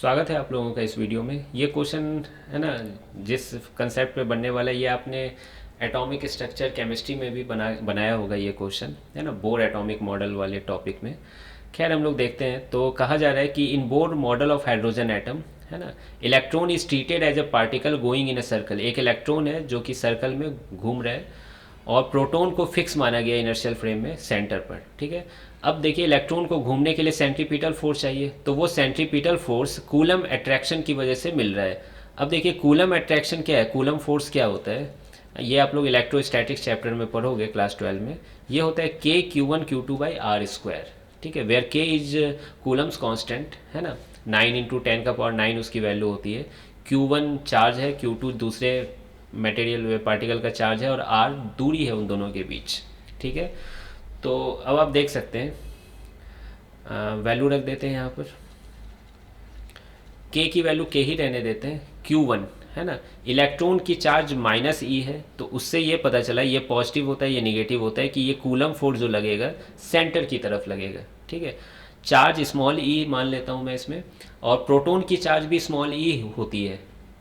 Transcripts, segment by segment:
स्वागत है आप लोगों का इस वीडियो में। ये क्वेश्चन है ना, जिस कंसेप्ट पे बनने वाला है ये आपने एटॉमिक स्ट्रक्चर केमिस्ट्री में भी बनाया होगा। ये क्वेश्चन है ना, बोर एटॉमिक मॉडल वाले टॉपिक में। खैर हम लोग देखते हैं। तो कहा जा रहा है कि in Bohr model of hydrogen atom है ना, electron is treated as a particle going in a circle. एक इलेक्ट्रॉन है जो कि सर्कल में घूम रहा है और प्रोटॉन को फिक्स माना गया इनर्शियल फ्रेम में सेंटर पर। ठीक है, अब देखिए इलेक्ट्रॉन को घूमने के लिए सेंट्रीपिटल फोर्स चाहिए, तो वो सेंट्रीपिटल फोर्स कूलम अट्रैक्शन की वजह से मिल रहा है। अब देखिए कूलम अट्रैक्शन क्या है, कूलम फोर्स क्या होता है, ये आप लोग इलेक्ट्रोस्टैटिक्स चैप्टर में पढ़ोगे क्लास 12 में। ये होता है के Q1 Q2/r²। ठीक है, वेयर के इज कूलम्स कांस्टेंट है ना, 9 × 10⁹ उसकी वैल्यू होती है। Q1 चार्ज है, Q2 दूसरे मटेरियल पार्टिकल का चार्ज है और r दूरी है उन दोनों के बीच। ठीक है, तो अब आप देख सकते हैं, वैल्यू रख देते हैं यहाँ पर। k की वैल्यू k ही रहने देते हैं। Q1 है ना, इलेक्ट्रॉन की चार्ज -e है, तो उससे ये पता चला ये पॉजिटिव होता है ये निगेटिव होता है कि ये कूलम फोर्स जो लगेगा सेंटर की तरफ लगेगा। ठीक है, चार्ज स्मॉल e मान लेता हूँ मैं इसमें, और प्रोटॉन की चार्ज भी स्मॉल e होती है।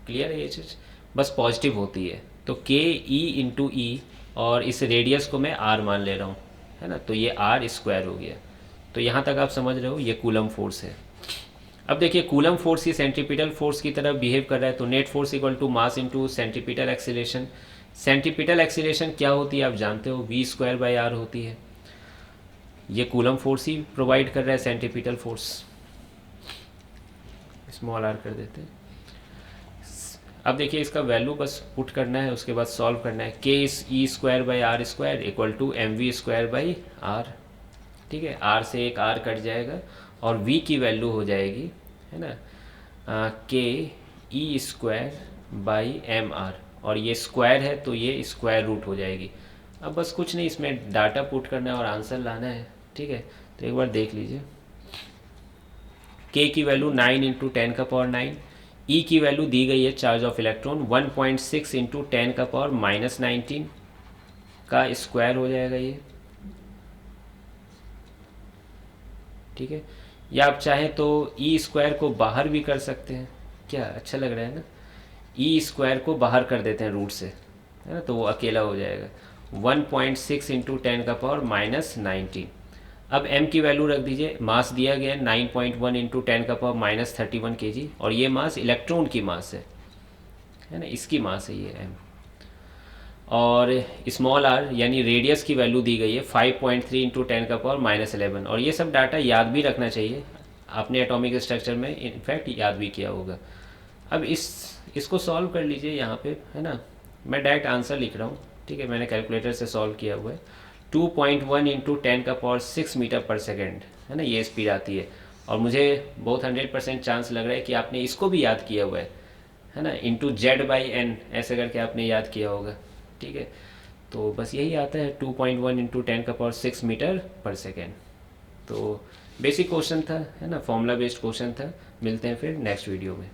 क्लियर है ये चीज़, बस पॉजिटिव होती है। तो ke/e और इस रेडियस को मैं r मान ले रहा हूँ है ना, तो ये r² हो गया। तो यहाँ तक आप समझ रहे हो, ये कूलम फोर्स है। अब देखिए कूलम फोर्स ही सेंट्रीपिटल फोर्स की तरह बिहेव कर रहा है, तो net force equal to mass into centripetal acceleration. Centripetal acceleration क्या होती है आप जानते हो, v²/r होती है। ये कूलम फोर्स ही प्रोवाइड कर रहा है सेंट्रीपिटल फोर्स। स्मॉल r कर देते हैं। अब देखिए इसका वैल्यू बस पुट करना है, उसके बाद सॉल्व करना है। ke²/r² equal to mv²/r। ठीक है, r से एक r कट जाएगा और v की वैल्यू हो जाएगी है ना ke²/mr, और ये स्क्वायर है तो ये स्क्वायर रूट हो जाएगी। अब बस कुछ नहीं, इसमें डाटा पुट करना है और आंसर लाना है। ठीक है, तो एक बार देख लीजिए। k की वैल्यू 9 × 10⁹, E की वैल्यू दी गई है चार्ज ऑफ इलेक्ट्रॉन 1.6 × 10⁻⁻19 का स्क्वायर हो जाएगा ये। ठीक है, या आप चाहें तो E² को बाहर भी कर सकते हैं। क्या अच्छा लग रहा है ना, E² को बाहर कर देते हैं रूट से है ना, तो वो अकेला हो जाएगा 1.6 × 10⁻⁻19। अब m की वैल्यू रख दीजिए, मास दिया गया 9.1 × 10⁻31 kg, और ये मास इलेक्ट्रॉन की मास है ना, इसकी मास है ये m। और स्मॉल r यानी रेडियस की वैल्यू दी गई है 5.3 × 10⁻11, और ये सब डाटा याद भी रखना चाहिए, आपने एटॉमिक स्ट्रक्चर में इनफैक्ट याद भी किया होगा। अब इसको सॉल्व कर लीजिए यहाँ पे है ना, मैं डायरेक्ट आंसर लिख रहा हूँ। ठीक है, मैंने कैलकुलेटर से सॉल्व किया हुआ है। 2.1 × 10⁻6 मीटर/सेकेंड है ना, ये स्पीड आती है। और मुझे बहुत 100% चांस लग रहा है कि आपने इसको भी याद किया हुआ है ना, Z/n ऐसे करके आपने याद किया होगा। ठीक है, तो बस यही आता है 2.1 × 10⁻6 मीटर/सेकेंड। तो बेसिक क्वेश्चन था है ना, फॉर्मूला बेस्ड क्वेश्चन था। मिलते हैं फिर नेक्स्ट वीडियो में।